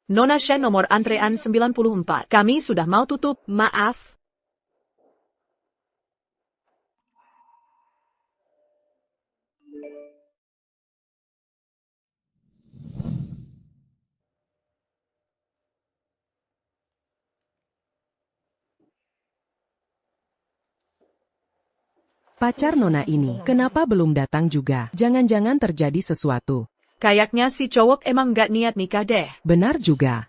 Nona Shen nomor antrean 94. Kami sudah mau tutup. Maaf. Pacar Nona ini, kenapa belum datang juga? Jangan-jangan terjadi sesuatu. Kayaknya si cowok emang gak niat nikah deh. Benar juga.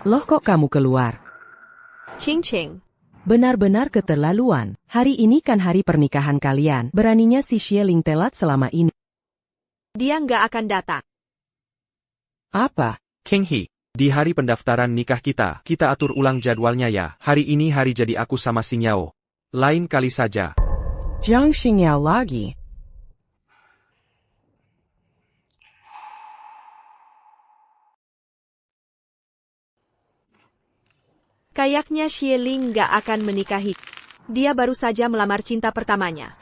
Loh kok kamu keluar? Ching. Benar-benar keterlaluan. Hari ini kan hari pernikahan kalian. Beraninya si Xie Ling telat selama ini. Dia nggak akan datang. Apa? King He, di hari pendaftaran nikah kita atur ulang jadwalnya ya. Hari ini hari jadi aku sama Xing Yao. Lain kali saja. Jiang Xingyao lagi. Kayaknya Xie Ling nggak akan menikahi. Dia baru saja melamar cinta pertamanya.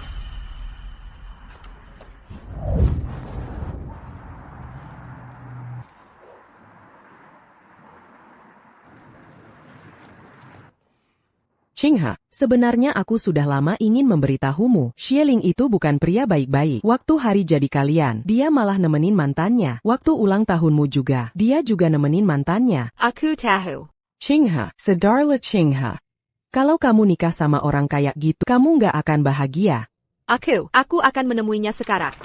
Qingha, sebenarnya aku sudah lama ingin memberitahumu, Xie Ling itu bukan pria baik-baik. Waktu hari jadi kalian, dia malah nemenin mantannya. Waktu ulang tahunmu juga, dia juga nemenin mantannya. Aku tahu. Qingha, sedarlah Qingha. Kalau kamu nikah sama orang kayak gitu, kamu nggak akan bahagia. Aku akan menemuinya sekarang.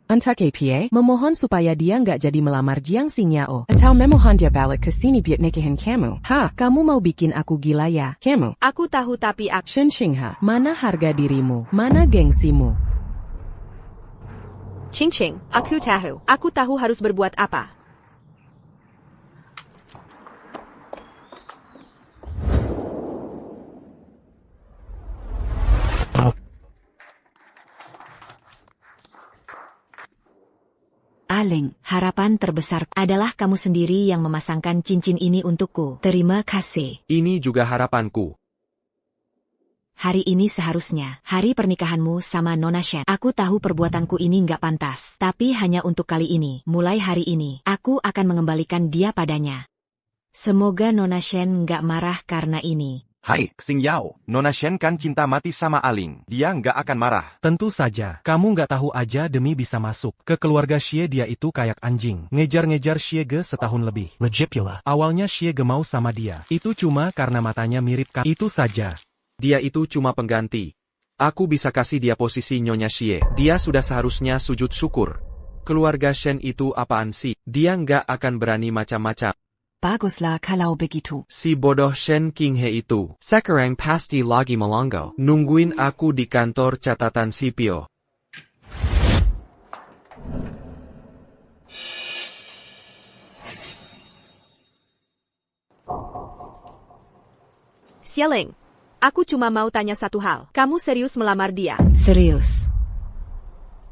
Entah KPA, memohon supaya dia nggak jadi melamar Jiang Xingyao. Atau memohon dia balik ke sini biar nikahin kamu. Kamu mau bikin aku gila ya? Kamu? Aku tahu tapi aku... Shen Qingha, mana harga dirimu? Mana gengsimu? Ching, aku tahu. Aku tahu harus berbuat apa. Aling, harapan terbesar adalah kamu sendiri yang memasangkan cincin ini untukku. Terima kasih. Ini juga harapanku. Hari ini seharusnya hari pernikahanmu sama Nona Shen. Aku tahu perbuatanku ini nggak pantas, tapi hanya untuk kali ini. Mulai hari ini, aku akan mengembalikan dia padanya. Semoga Nona Shen nggak marah karena ini. Hai, Xing Yao. Nona Shen kan cinta mati sama Aling. Dia nggak akan marah. Tentu saja, kamu nggak tahu aja demi bisa masuk ke keluarga Xie. Dia itu kayak anjing. Ngejar-ngejar Xie Ge setahun lebih. Legit pula. Awalnya Xie Ge mau sama dia. Itu cuma karena matanya mirip kan. Itu saja. Dia itu cuma pengganti. Aku bisa kasih dia posisi Nyonya Xie. Dia sudah seharusnya sujud syukur. Keluarga Shen itu apaan sih? Dia nggak akan berani macam-macam. Baguslah kalau begitu. Si bodoh Shen Qinghe itu, sekarang pasti lagi melongo. Nungguin aku di kantor catatan sipil. Xie Ling, aku cuma mau tanya satu hal. Kamu serius melamar dia? Serius.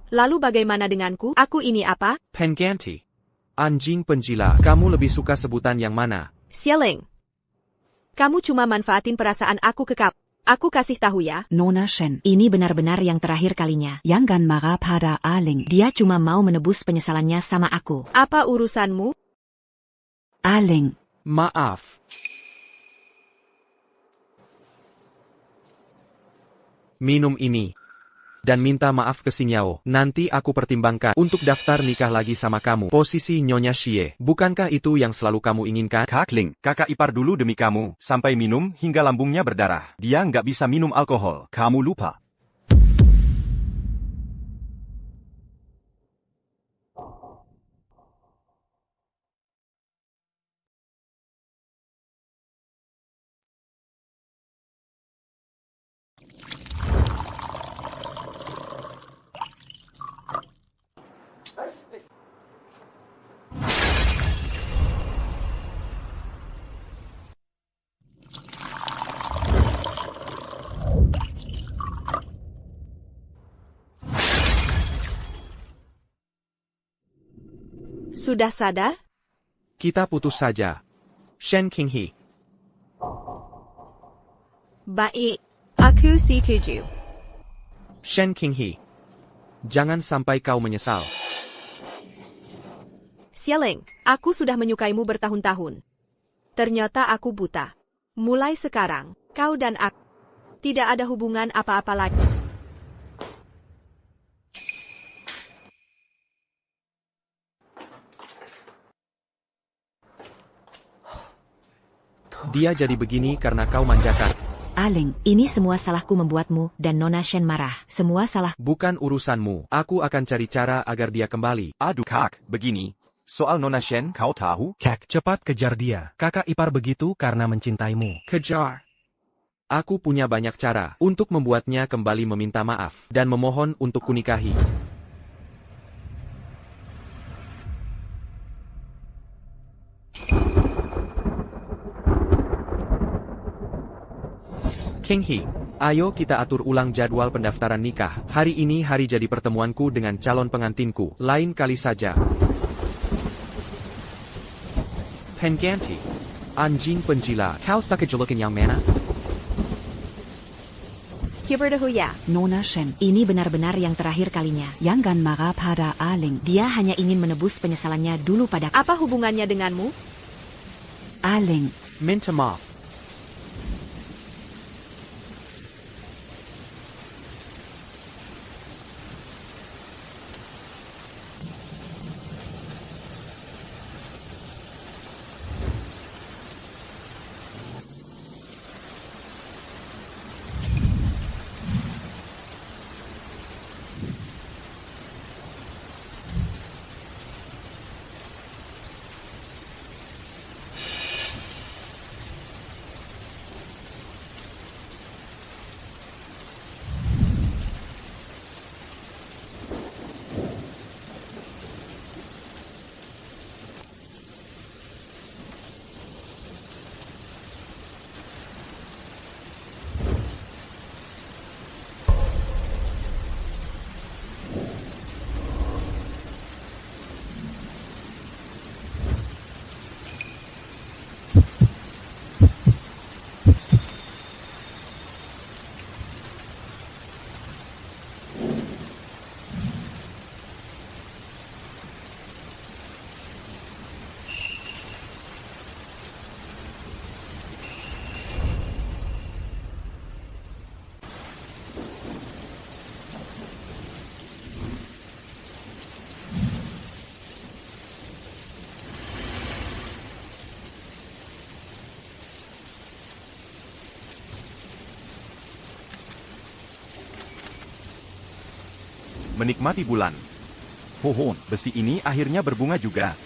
Lalu bagaimana denganku? Aku ini apa? Pengganti. Anjing penjila, kamu lebih suka sebutan yang mana? Xie Ling, kamu cuma manfaatin perasaan aku ke kamu. Aku kasih tahu ya. Nona Shen, ini benar-benar yang terakhir kalinya. Jangan marah pada Aling. Dia cuma mau menebus penyesalannya sama aku. Apa urusanmu? Aling. Maaf. Minum ini. Dan minta maaf ke Xing Yao. Nanti aku pertimbangkan untuk daftar nikah lagi sama kamu. Posisi Nyonya Xie. Bukankah itu yang selalu kamu inginkan? Kak Ling, kakak ipar dulu demi kamu. Sampai minum hingga lambungnya berdarah. Dia nggak bisa minum alkohol. Kamu lupa. Sudah sadar? Kita putus saja. Shen Qinghe. Baik. Aku setuju. Shen Qinghe. Jangan sampai kau menyesal. Xieling, aku sudah menyukaimu bertahun-tahun. Ternyata aku buta. Mulai sekarang, kau dan aku tidak ada hubungan apa-apa lagi. Dia jadi begini karena kau manjakan. Aling, ini semua salahku membuatmu dan Nona Shen marah. Semua salah. Bukan urusanmu. Aku akan cari cara agar dia kembali. Aduh kak, begini. Soal Nona Shen kau tahu? Kak, cepat kejar dia. Kakak ipar begitu karena mencintaimu. Kejar. Aku punya banyak cara untuk membuatnya kembali meminta maaf dan memohon untuk kunikahi. Qinghe, ayo kita atur ulang jadwal pendaftaran nikah. Hari ini hari jadi pertemuanku dengan calon pengantinku. Lain kali saja. Pengganti. Anjing penjila. Kau suka julukan yang mana? Kiberdahuya. Nona Shen, ini benar-benar yang terakhir kalinya. Jangan marah pada Aling. Dia hanya ingin menebus penyesalannya dulu pada Apa hubungannya denganmu? Aling. Minta maaf. Menikmati bulan. Pohon besi ini akhirnya berbunga juga.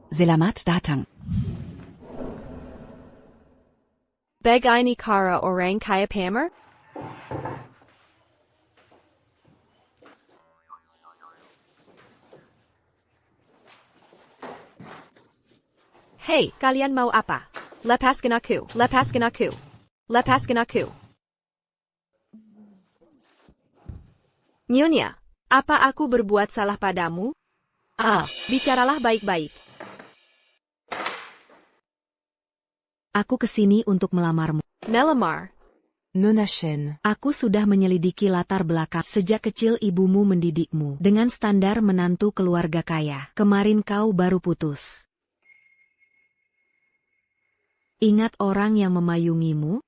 Selamat datang. Beg ini kara orang kaya pamer? Hei, kalian mau apa? Lepaskan aku, lepaskan aku, lepaskan aku. Nyonya, apa aku berbuat salah padamu? Bicaralah baik-baik. Aku kesini untuk melamarmu. Melamar. Nona Shen. Aku sudah menyelidiki latar belakang. Sejak kecil ibumu mendidikmu dengan standar menantu keluarga kaya. Kemarin kau baru putus. Ingat orang yang memayungimu?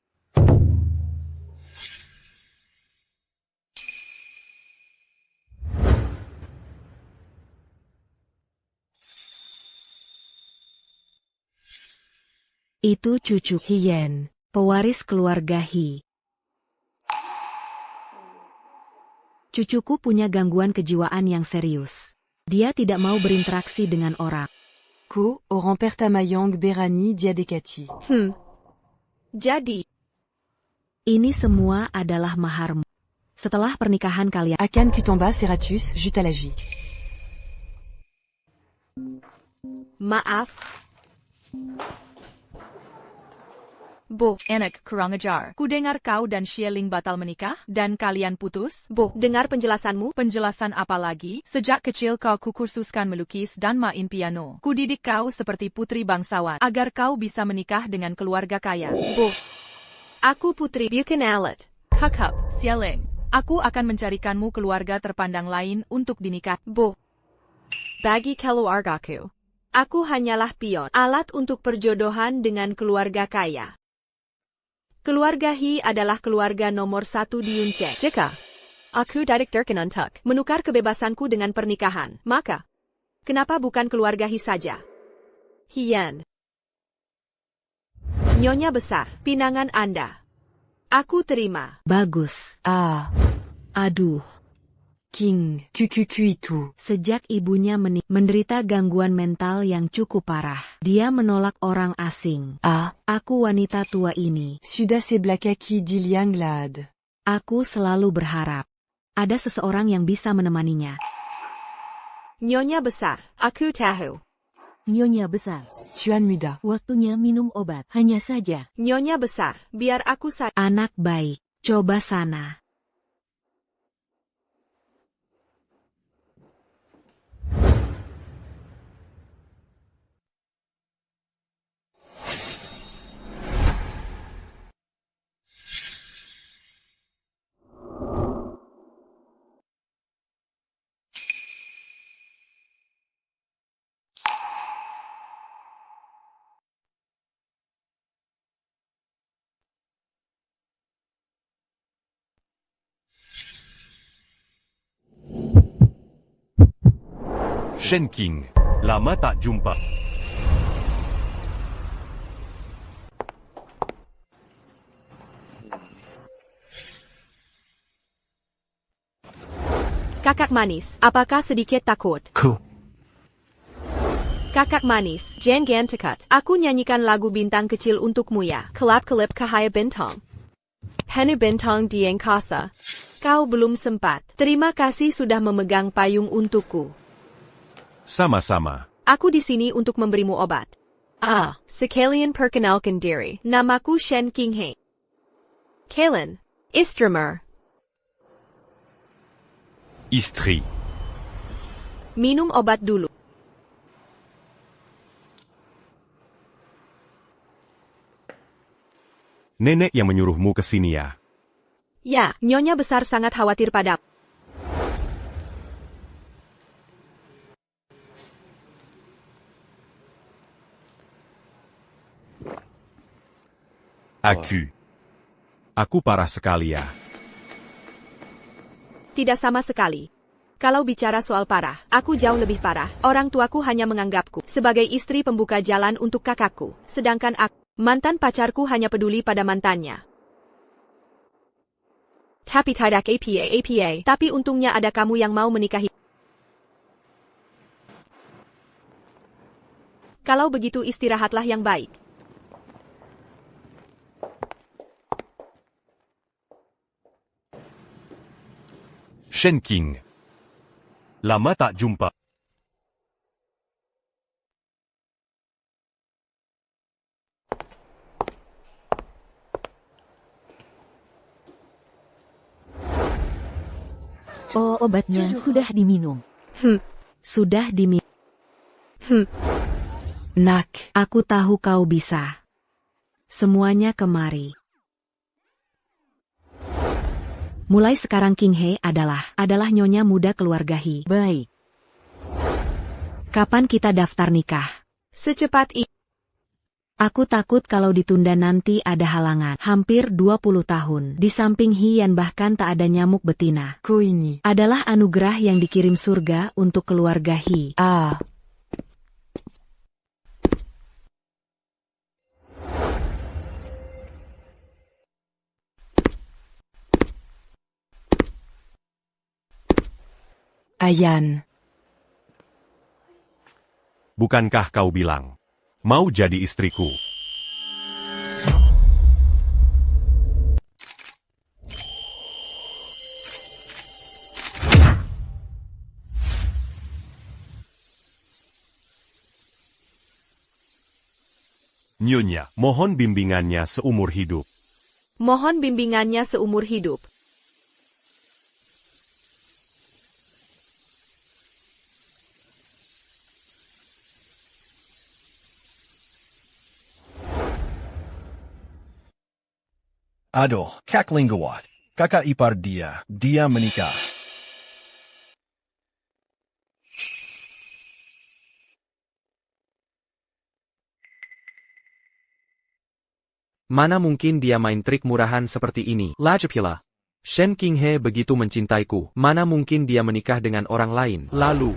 Itu cucu Hien, pewaris keluarga He. Cucuku punya gangguan kejiwaan yang serius. Dia tidak mau berinteraksi dengan orang. Ko, Oran Pertamayang Berani Diadekati. Jadi, Ini semua adalah maharmu. Setelah pernikahan kalian, Akan Kutomba Seratus Jutalaji. maaf. Bo, Anak kurang ajar. Kudengar kau dan Xieling batal menikah, dan kalian putus? Bo, dengar penjelasanmu. Penjelasan apa lagi? Sejak kecil kau kukursuskan melukis dan main piano. Kudidik kau seperti putri bangsawan, agar kau bisa menikah dengan keluarga kaya. Bo, aku putri Buchanalet. Kakak, Xieling. Aku akan mencarikanmu keluarga terpandang lain untuk dinikah. Bo, bagi keluargaku, aku hanyalah pion, alat untuk perjodohan dengan keluarga kaya. Keluarga He adalah keluarga nomor 1 di Yunche. Jika aku dadik Durkan untuk menukar kebebasanku dengan pernikahan, maka kenapa bukan keluarga He saja? Hien. Nyonya besar, pinangan Anda. Aku terima. Bagus. Aduh. King, itu. Sejak ibunya menderita gangguan mental yang cukup parah, dia menolak orang asing. Aku wanita tua ini. Sudah seblaka ki dilianglad. Aku selalu berharap ada seseorang yang bisa menemaninya. Nyonya besar, aku tahu. Nyonya besar, Tuan muda. waktunya minum obat. Hanya saja. Nyonya besar, biar aku Anak baik, coba sana. Shen King, lama tak jumpa. Kakak manis, apakah sedikit takut? Kakak manis, jangan takut. Aku nyanyikan lagu bintang kecil untukmu ya. Kelap-kelip cahaya bintang. Penuh bintang di angkasa. Kau belum sempat. Terima kasih sudah memegang payung untukku. Sama-sama. Aku di sini untuk memberimu obat. Sekalian perkenalkan diri. Namaku Shen Qinghe. Kalen, Istremer. Istri. Minum obat dulu. Nenek yang menyuruhmu ke sini ya. Ya, Nyonya besar sangat khawatir padamu. Aku parah sekali ya. Tidak sama sekali. Kalau bicara soal parah, aku jauh lebih parah. Orang tuaku hanya menganggapku sebagai istri pembuka jalan untuk kakakku. Sedangkan aku, mantan pacarku hanya peduli pada mantannya. Tapi tidak apa. Tapi untungnya ada kamu yang mau menikahi. Kalau begitu istirahatlah yang baik. Shen King. Lama tak jumpa. Oh, obatnya sudah diminum. Sudah diminum. Nak, aku tahu kau bisa. Semuanya kemari. Mulai sekarang King He adalah nyonya muda keluarga He. Baik. Kapan kita daftar nikah? Secepat ini. Aku takut kalau ditunda nanti ada halangan. Hampir 20 tahun. Di samping Hian bahkan tak ada nyamuk betina. Ko ini Adalah anugerah yang dikirim surga untuk keluarga He. Ayan. Bukankah kau bilang mau jadi istriku? Nyonya, mohon bimbingannya seumur hidup. Mohon bimbingannya seumur hidup. Aduh, Cackling gawat. Kakak ipar dia menikah. Mana mungkin dia main trik murahan seperti ini? Lagipula, Shen Qinghe begitu mencintaiku, mana mungkin dia menikah dengan orang lain? Lalu,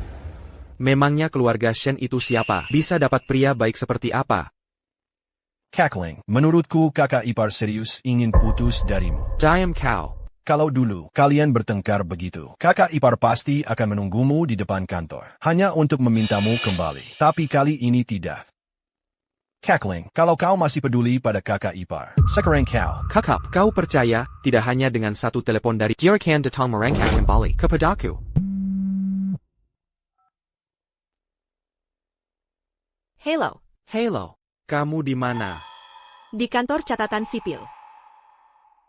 memangnya keluarga Shen itu siapa? Bisa dapat pria baik seperti apa? Cackling, menurutku kakak ipar serius ingin putus darimu. Diam kau. Kalau dulu kalian bertengkar begitu, kakak ipar pasti akan menunggumu di depan kantor, hanya untuk memintamu kembali. Tapi kali ini tidak. Cackling, kalau kau masih peduli pada kakak ipar, sekarang Kakak, kau percaya, tidak hanya dengan satu telepon dari dia akan datang merangkak kembali kepadaku. Halo, kamu di mana? di kantor catatan sipil.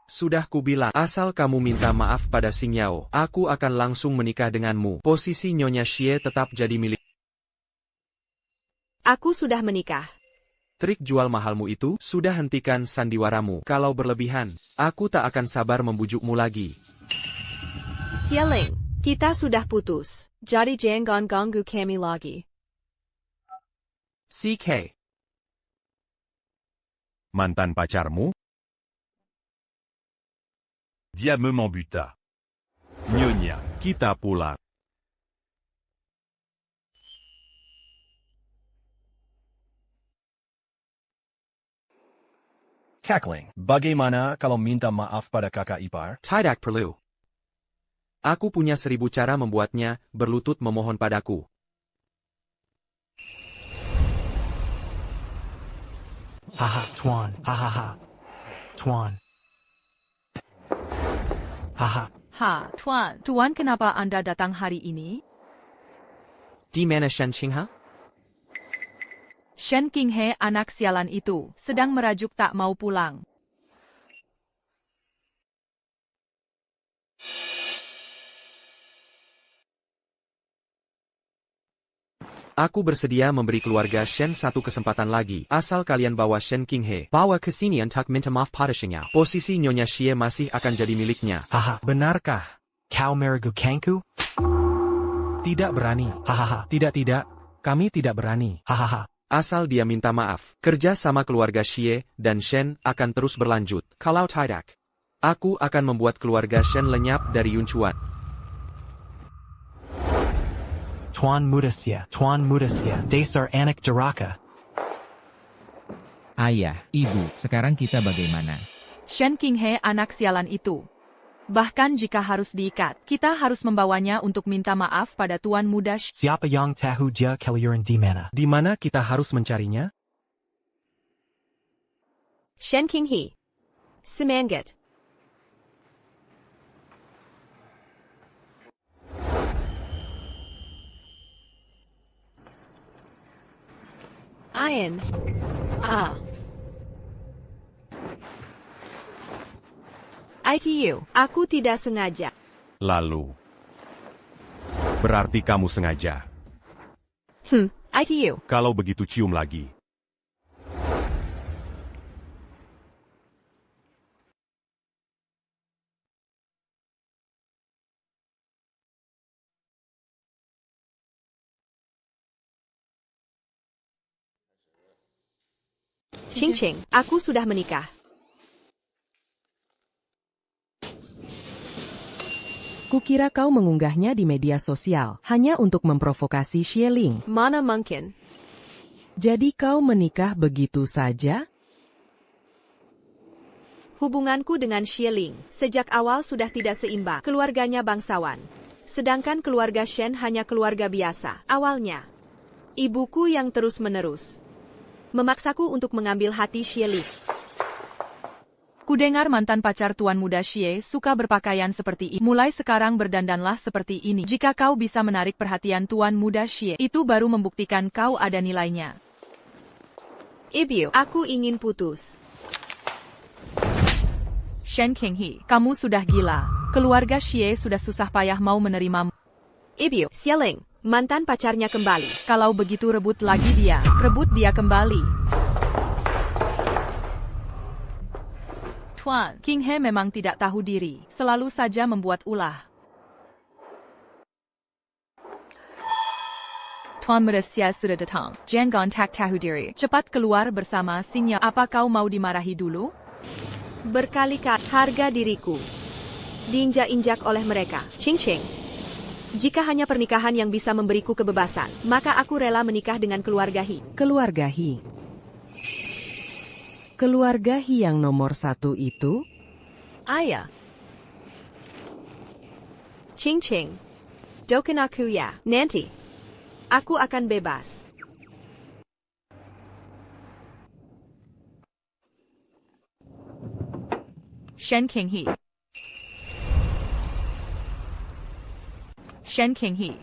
Sudah kubilang, asal kamu minta maaf pada Xing Yao, aku akan langsung menikah denganmu. Posisi Nyonya Xie tetap jadi milik. Aku sudah menikah. Trik jual mahalmu itu, sudah hentikan sandiwaramu. Kalau berlebihan, aku tak akan sabar membujukmu lagi. Xieling, kita sudah putus. Jadi jangan ganggu kami lagi. CK. Mantan pacarmu? Dia membuta. Nyonya, kita pulang. Cackling, bagaimana kalau minta maaf pada kakak ipar? Tidak perlu. Aku punya 1000 cara membuatnya berlutut memohon padaku. Haha, Tuan. Hahaha. Tuan. Haha. Tuan. Tuan, kenapa Anda datang hari ini? Di mana Shen Qinghe? Shen Qinghe anak sialan itu, sedang merajuk tak mau pulang. Aku bersedia memberi keluarga Shen satu kesempatan lagi, asal kalian bawa Shen Qinghe. Bawa ke sini untuk minta maaf pada Xing Yao. Posisi Nyonya Xie masih akan jadi miliknya. Haha, benarkah? Kau meragukanku? Tidak berani. Hahaha, tidak. Kami tidak berani. Hahaha. Asal dia minta maaf, kerja sama keluarga Xie dan Shen akan terus berlanjut. Kalau tidak, aku akan membuat keluarga Shen lenyap dari Yunchuan. Tuan Mudasia, dasar anak duraka. Ayah, ibu, sekarang kita bagaimana? Shen Qinghe anak sialan itu. Bahkan jika harus diikat, kita harus membawanya untuk minta maaf pada Tuan Muda. Siapa yang tahu dia kelahiran di mana? Di mana kita harus mencarinya? Shen Qinghe. Semangat. Ayan. ITU, aku tidak sengaja. Lalu. Berarti kamu sengaja. ITU. Kalau begitu cium lagi. Ching, aku sudah menikah. Kukira kau mengunggahnya di media sosial, hanya untuk memprovokasi Xieling. Mana mungkin? Jadi kau menikah begitu saja? Hubunganku dengan Xieling sejak awal sudah tidak seimbang. Keluarganya bangsawan. Sedangkan keluarga Shen hanya keluarga biasa. Awalnya, ibuku yang terus-menerus memaksaku untuk mengambil hati Xieling. Kudengar mantan pacar Tuan Muda Xie suka berpakaian seperti ini. Mulai sekarang berdandanlah seperti ini. Jika kau bisa menarik perhatian Tuan Muda Xie, itu baru membuktikan kau ada nilainya. Ibu, aku ingin putus. Shen Qinghe, kamu sudah gila. Keluarga Xie sudah susah payah mau menerimamu. Ibu, Xieling, mantan pacarnya kembali. Kalau begitu rebut lagi dia. Rebut dia kembali. Tuan, Qinghe memang tidak tahu diri. Selalu saja membuat ulah. Tuan Malaysia sudah datang. Jangan tak tahu diri. Cepat keluar bersama Xingya. Apa kau mau dimarahi dulu? Berkali-kali harga diriku diinjak-injak oleh mereka. Ching-ching. Jika hanya pernikahan yang bisa memberiku kebebasan, maka aku rela menikah dengan keluarga He. Keluarga He. Keluarga He yang nomor 1 itu? Ayah. Ching-ching. Doken aku ya. Nanti aku akan bebas. Shen Qinghe. Shen Qinghe.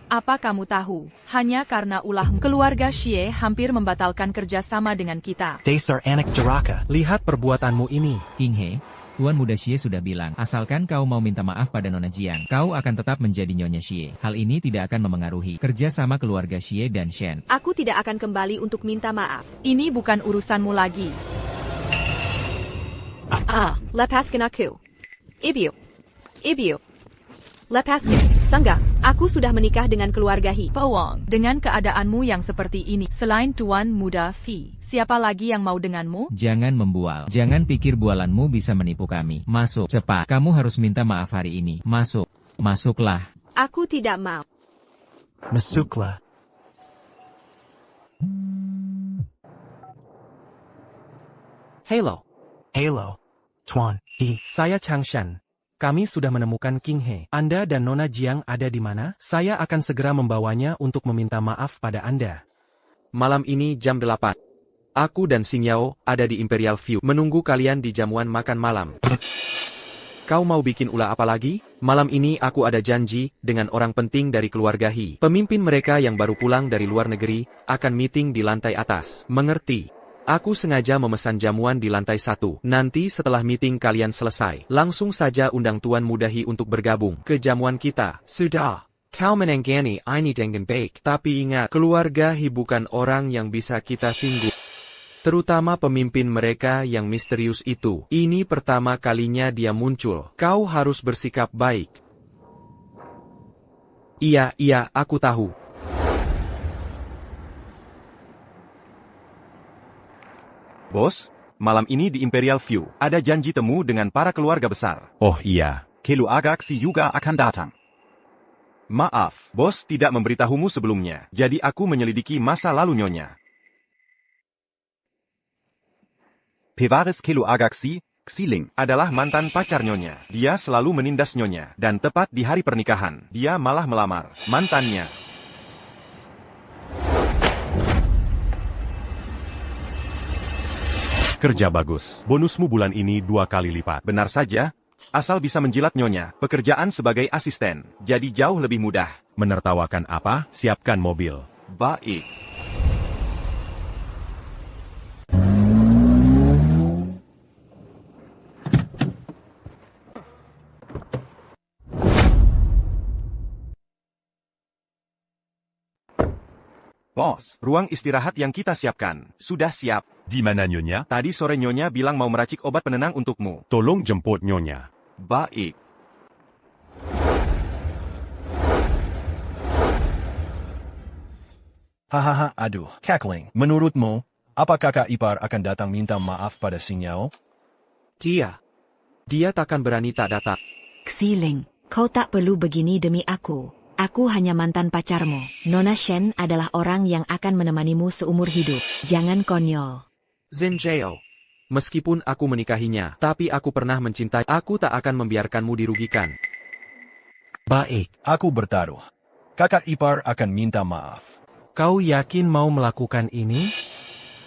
Apa kamu tahu? Hanya karena ulahmu, keluarga Xie hampir membatalkan kerjasama dengan kita. Dasar anak Jaraka. Lihat perbuatanmu ini. Qinghe, Tuan Muda Xie sudah bilang, asalkan kau mau minta maaf pada Nona Jiang, kau akan tetap menjadi Nyonya Xie. Hal ini tidak akan memengaruhi kerjasama keluarga Xie dan Shen. Aku tidak akan kembali untuk minta maaf. Ini bukan urusanmu lagi. Lepaskan aku. Ibu. Ibu. Lepaskan. Sangga, aku sudah menikah dengan keluarga He. Pewong, dengan keadaanmu yang seperti ini, selain Tuan Muda Fi, siapa lagi yang mau denganmu? Jangan membual. Jangan pikir bualanmu bisa menipu kami. Masuk, cepat. Kamu harus minta maaf hari ini. Masuk. Masuklah. Aku tidak mau. Masuklah. Halo. Halo. Tuan He. Saya Changshan. Kami sudah menemukan Qinghe. Anda dan Nona Jiang ada di mana? Saya akan segera membawanya untuk meminta maaf pada Anda. Malam ini jam 8. Aku dan Xingyao ada di Imperial View menunggu kalian di jamuan makan malam. Kau mau bikin ulah apa lagi? Malam ini aku ada janji dengan orang penting dari keluarga He. Pemimpin mereka yang baru pulang dari luar negeri akan meeting di lantai atas. Mengerti? Aku sengaja memesan jamuan di lantai 1. Nanti setelah meeting kalian selesai, langsung saja undang Tuan Muda He untuk bergabung ke jamuan kita. Sudah. Kau menenggani ini dengan baik. Tapi ingat, keluarga He bukan orang yang bisa kita singgung. Terutama pemimpin mereka yang misterius itu. Ini pertama kalinya dia muncul. Kau harus bersikap baik. Iya, aku tahu. Bos, malam ini di Imperial View, ada janji temu dengan para keluarga besar. Oh iya. Keluarga Xi juga akan datang. Maaf, bos tidak memberitahumu sebelumnya, jadi aku menyelidiki masa lalu Nyonya. Pewaris keluarga Xi, Xiling, adalah mantan pacar Nyonya. Dia selalu menindas Nyonya, dan tepat di hari pernikahan, dia malah melamar mantannya. Kerja bagus. Bonusmu bulan ini 2 kali lipat. Benar saja, asal bisa menjilat Nyonya, pekerjaan sebagai asisten, jadi jauh lebih mudah. Menertawakan apa? Siapkan mobil. Baik. Bos, ruang istirahat yang kita siapkan sudah siap. Di mana Nyonya? Tadi sore Nyonya bilang mau meracik obat penenang untukmu. Tolong jemput Nyonya. Baik. Hahaha, aduh, Cackling. Menurutmu, apa kakak ipar akan datang minta maaf pada Xingyao? Dia takkan berani tak datang. Xiling, kau tak perlu begini demi aku. Aku hanya mantan pacarmu. Nona Shen adalah orang yang akan menemanimu seumur hidup. Jangan konyol. Xingyao. Meskipun aku menikahinya, tapi aku pernah mencintai. Aku tak akan membiarkanmu dirugikan. Baik. Aku bertaruh. Kakak ipar akan minta maaf. Kau yakin mau melakukan ini?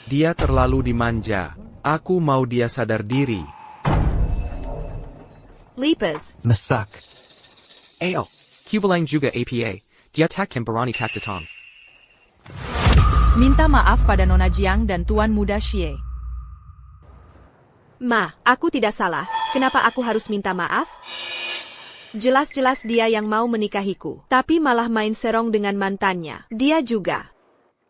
Dia terlalu dimanja. Aku mau dia sadar diri. Lipas. Mesak. Kubilang juga APA. Dia tak kemperani tak datang. Minta maaf pada Nona Jiang dan Tuan Muda Xie. Ma, aku tidak salah. Kenapa aku harus minta maaf? Jelas-jelas dia yang mau menikahiku, tapi malah main serong dengan mantannya. Dia juga.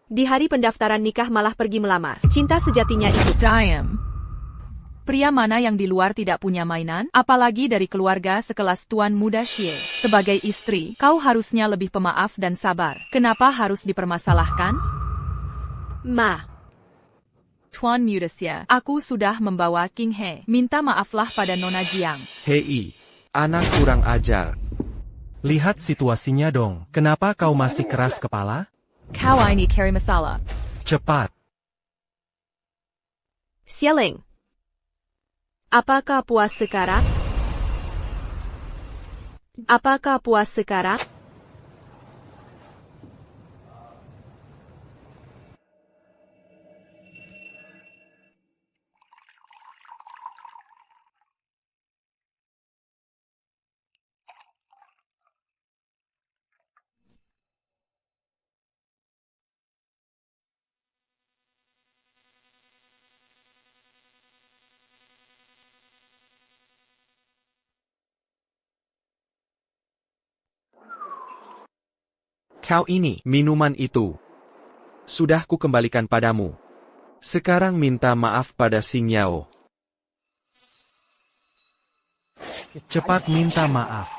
Di hari pendaftaran nikah malah pergi melamar. Cinta sejatinya itu. Diam. Pria mana yang di luar tidak punya mainan? Apalagi dari keluarga sekelas Tuan Muda Xie. Sebagai istri, kau harusnya lebih pemaaf dan sabar. Kenapa harus dipermasalahkan? Ma. Tuan Muda Xie, aku sudah membawa King He. Minta maaflah pada Nona Jiang. Hei, anak kurang ajar. Lihat situasinya dong. Kenapa kau masih keras kepala? Kau ini carry masalah. Cepat. Xieling. Apakah puas sekarang? Apakah puas sekarang? Kau ini, minuman itu. Sudah kukembalikan padamu. Sekarang minta maaf pada Xing Yao. Cepat minta maaf.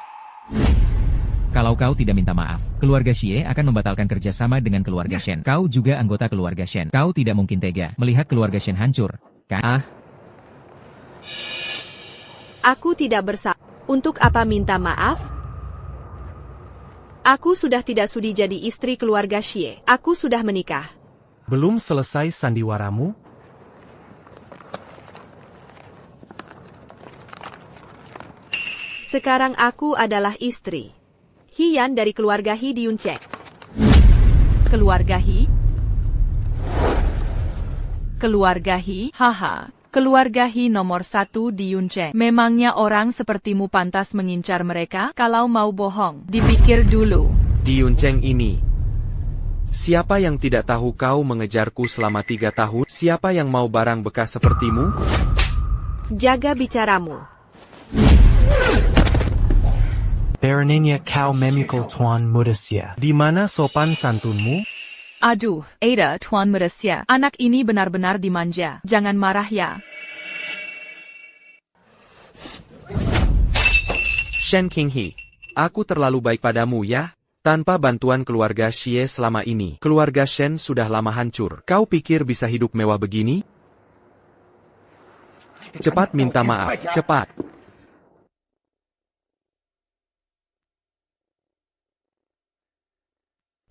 Kalau kau tidak minta maaf, keluarga Xie akan membatalkan kerjasama dengan keluarga Shen. Kau juga anggota keluarga Shen. Kau tidak mungkin tega melihat keluarga Shen hancur, kan? Aku tidak bersalah. Untuk apa minta maaf? Aku sudah tidak sudi jadi istri keluarga Xie. Aku sudah menikah. Belum selesai sandiwaramu? Sekarang aku adalah istri Hian dari keluarga He Diuncek. Keluarga He? Keluarga He? Haha. Keluarga He nomor 1 di Yunce. Memangnya orang sepertimu pantas mengincar mereka? Kalau mau bohong, dipikir dulu. Di Yunceng ini. Siapa yang tidak tahu kau mengejarku selama 3 tahun? Siapa yang mau barang bekas sepertimu? Jaga bicaramu. Baronnya kau memukul Tuan Muda Xie. Di mana sopan santunmu? Aduh, Ada Tuan Muda Xie, anak ini benar-benar dimanja. Jangan marah ya. Shen Qinghe, aku terlalu baik padamu ya. Tanpa bantuan keluarga Xie selama ini, keluarga Shen sudah lama hancur. Kau pikir bisa hidup mewah begini? Cepat minta maaf, cepat.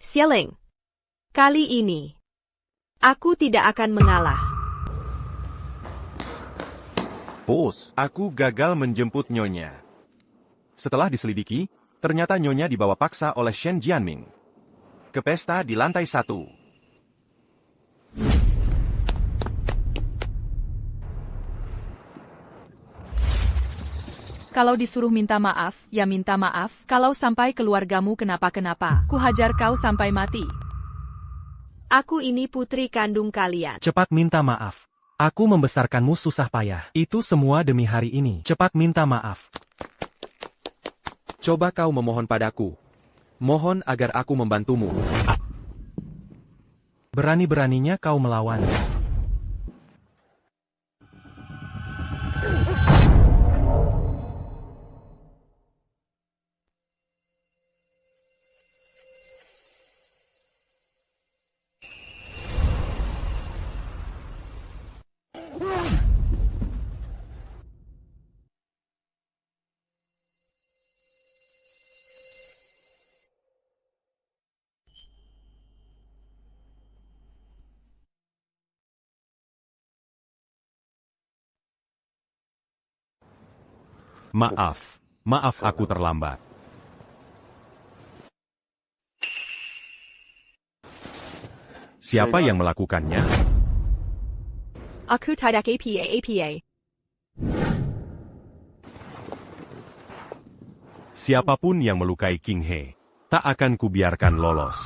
Xieling. Kali ini, aku tidak akan mengalah. Bos, aku gagal menjemput Nyonya. Setelah diselidiki, ternyata Nyonya dibawa paksa oleh Shen Jianming ke pesta di lantai 1. Kalau disuruh minta maaf, ya minta maaf. Kalau sampai keluargamu kenapa-kenapa, ku hajar kau sampai mati. Aku ini putri kandung kalian. Cepat minta maaf. Aku membesarkanmu susah payah. Itu semua demi hari ini. Cepat minta maaf. Coba kau memohon padaku. Mohon agar aku membantumu. Berani-beraninya kau melawan. Maaf aku terlambat. Siapa yang melakukannya? Aku tidak apa. Siapapun yang melukai King He, Tak akan kubiarkan lolos.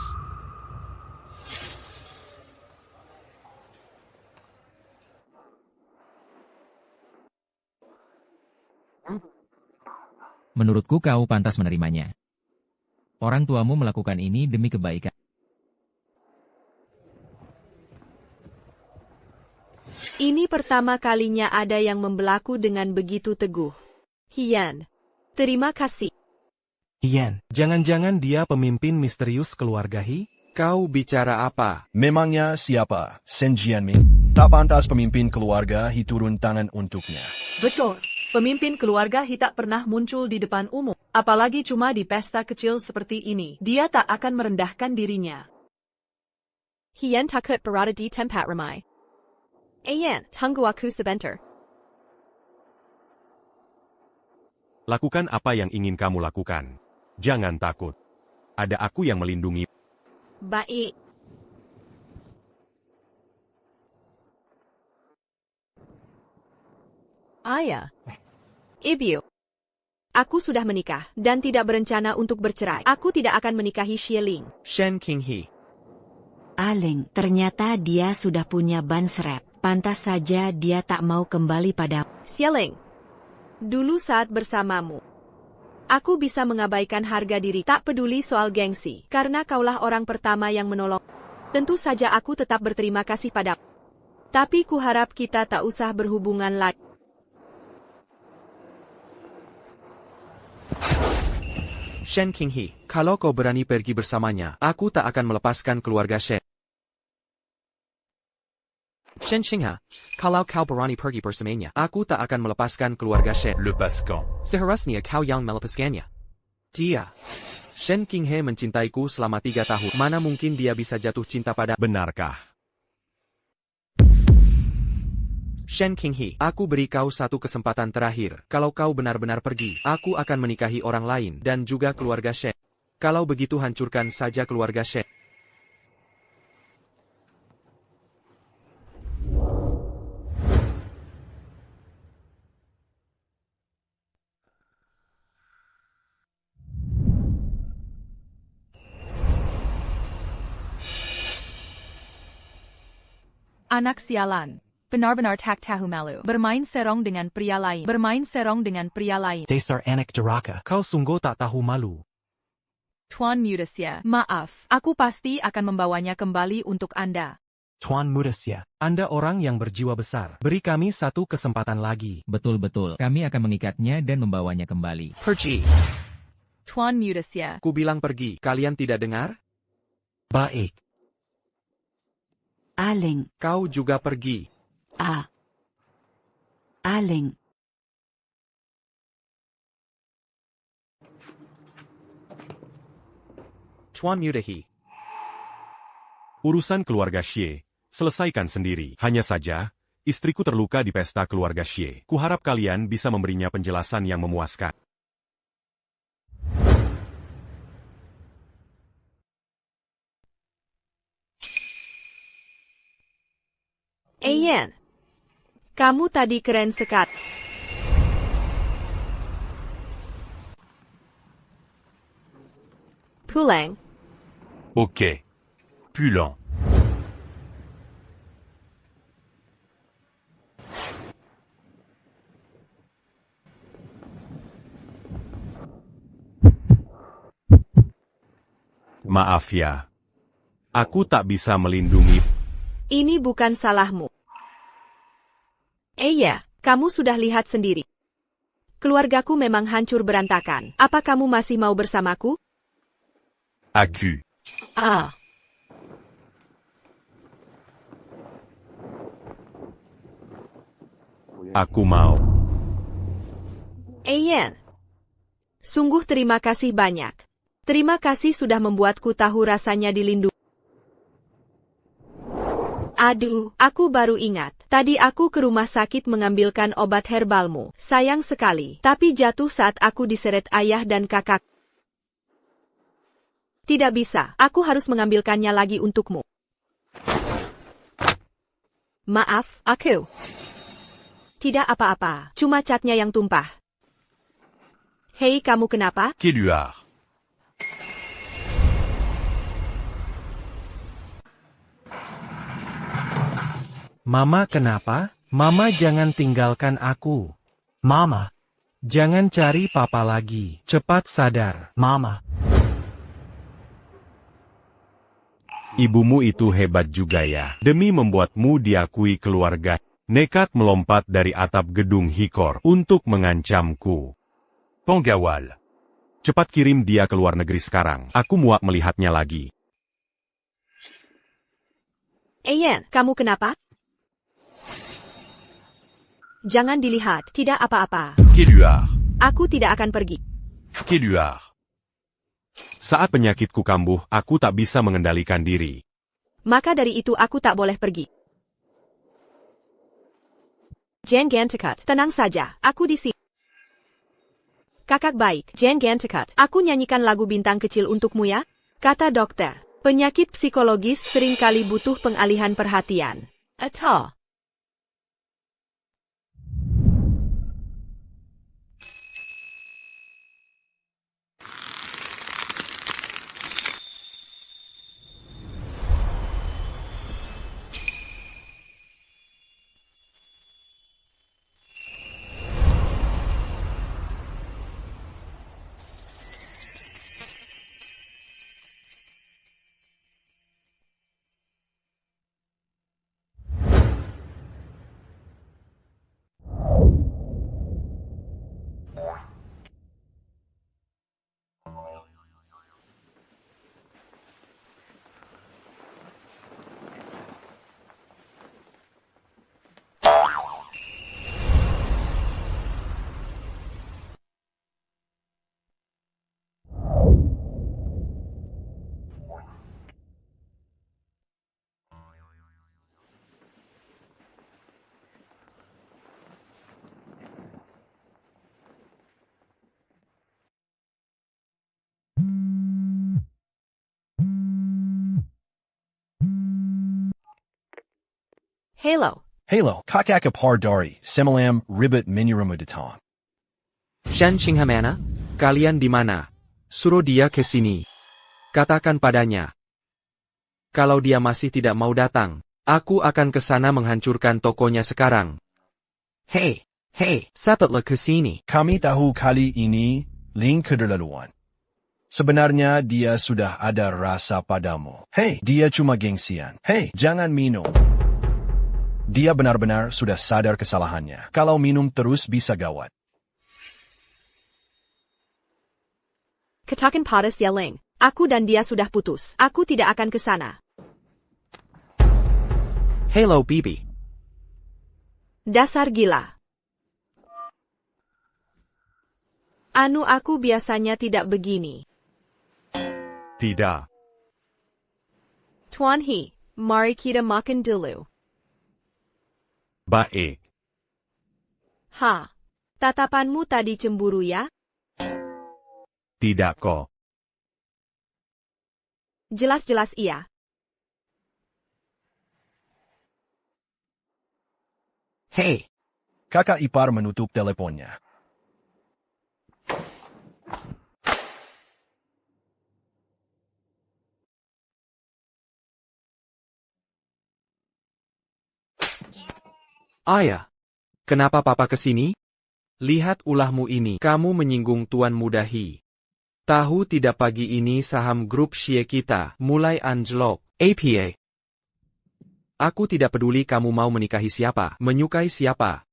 Menurutku kau pantas menerimanya. Orang tuamu melakukan ini demi kebaikan. Ini pertama kalinya ada yang membelaku dengan begitu teguh. Hian, terima kasih. Ian, jangan-jangan dia pemimpin misterius keluarga He? Kau bicara apa? Memangnya siapa? Shen Jianming? Tak pantas pemimpin keluarga He turun tangan untuknya. Betul. Pemimpin keluarga He tak pernah muncul di depan umum, apalagi cuma di pesta kecil seperti ini. Dia tak akan merendahkan dirinya. Hian takut berada di tempat ramai. Ian, tunggu aku sebentar. Lakukan apa yang ingin kamu lakukan. Jangan takut. Ada aku yang melindungi. Baik. Ayah. Ibu. Aku sudah menikah dan tidak berencana untuk bercerai. Aku tidak akan menikahi Xieling. Shen Qinghe. Aling, ternyata dia sudah punya ban serep. Pantas saja dia tak mau kembali pada... Xieling. Dulu saat bersamamu, aku bisa mengabaikan harga diri, tak peduli soal gengsi, karena kaulah orang pertama yang menolong. Tentu saja aku tetap berterima kasih padamu. Tapi kuharap kita tak usah berhubungan lagi. Shen Qinghe, kalau kau berani pergi bersamanya, aku tak akan melepaskan keluarga Shen. Shen Qinghe, kalau kau berani pergi bersamanya, aku tak akan melepaskan keluarga Shen. Lepaskan. Seharusnya kau yang melepaskannya. Dia. Shen Qinghe mencintaiku selama 3 tahun. Mana mungkin dia bisa jatuh cinta pada... Benarkah? Shen Qinghe, aku beri kau satu kesempatan terakhir. Kalau kau benar-benar pergi, aku akan menikahi orang lain dan juga keluarga Shen. Kalau begitu hancurkan saja keluarga Shen. Anak sialan. Benar-benar tak tahu malu. Bermain serong dengan pria lain. Bermain serong dengan pria lain. Dasar anak duraka. Kau sungguh tak tahu malu. Tuan Mudasya, maaf. Aku pasti akan membawanya kembali untuk Anda. Tuan Mudasya. Anda orang yang berjiwa besar. Beri kami satu kesempatan lagi. Betul-betul. Kami akan mengikatnya dan membawanya kembali. Pergi. Tuan Mudasya. Ku bilang pergi. Kalian tidak dengar? Baik. Aling. Kau juga pergi. Aling. Tuan Mudahi. Urusan keluarga Xie, selesaikan sendiri. Hanya saja, istriku terluka di pesta keluarga Xie. Kuharap kalian bisa memberinya penjelasan yang memuaskan. Ian. Kamu tadi keren sekali. Pulang. Oke. Pulang. Maaf ya. Aku tak bisa melindungi. Ini bukan salahmu. Iya, kamu sudah lihat sendiri. Keluargaku memang hancur berantakan. Apa kamu masih mau bersamaku? Aku. Aku mau. Ian. Sungguh terima kasih banyak. Terima kasih sudah membuatku tahu rasanya dilindungi. Aduh, aku baru ingat. Tadi aku ke rumah sakit mengambilkan obat herbalmu. Sayang sekali, tapi jatuh saat aku diseret ayah dan kakak. Tidak bisa, aku harus mengambilkannya lagi untukmu. Maaf, aku. Tidak apa-apa, cuma catnya yang tumpah. Hei, kamu kenapa? Keluar. Mama kenapa? Mama jangan tinggalkan aku. Mama. Jangan cari papa lagi. Cepat sadar. Mama. Ibumu itu hebat juga ya. Demi membuatmu diakui keluarga, nekat melompat dari atap gedung Hikor untuk mengancamku. Penggawal. Cepat kirim dia ke luar negeri sekarang. Aku muak melihatnya lagi. Ayan, kamu kenapa? Jangan dilihat, tidak apa-apa. Kiduar. Aku tidak akan pergi. Kiduar. Saat penyakitku kambuh, aku tak bisa mengendalikan diri. Maka dari itu aku tak boleh pergi. Jen Gantekut, tenang saja, aku di sini. Kakak baik, Jen Gantekut, aku nyanyikan lagu bintang kecil untukmu ya? Kata dokter, penyakit psikologis seringkali butuh pengalihan perhatian. Atau Halo. Halo, kakak ipar dari semalam ribut menyeremu datang. Shen Qinghamana? Kalian di mana? Suruh dia ke sini. Katakan padanya. Kalau dia masih tidak mau datang, aku akan ke sana menghancurkan tokonya sekarang. Hei, cepatlah ke sini. Kami tahu kali ini Ling keterlaluan. Sebenarnya dia sudah ada rasa padamu. Hei, dia cuma gengsian. Hei, jangan minum. Dia benar-benar sudah sadar kesalahannya. Kalau minum terus bisa gawat. Katakan pada si Ling, aku dan dia sudah putus. Aku tidak akan ke sana. Halo Bibi. Dasar gila. Anu aku biasanya tidak begini. Tidak. Tuan He, mari kita makan dulu. Baik. Ha, tatapanmu tadi cemburu ya? Tidak kok. Jelas-jelas iya. Hei. Kakak ipar menutup teleponnya. Ayah, kenapa papa kesini? Lihat ulahmu ini, kamu menyinggung Tuan Muda He. Tahu tidak pagi ini saham grup Xie kita mulai anjlok, APA. Aku tidak peduli kamu mau menikahi siapa, menyukai siapa.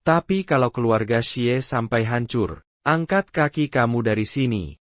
Tapi kalau keluarga Xie sampai hancur, angkat kaki kamu dari sini.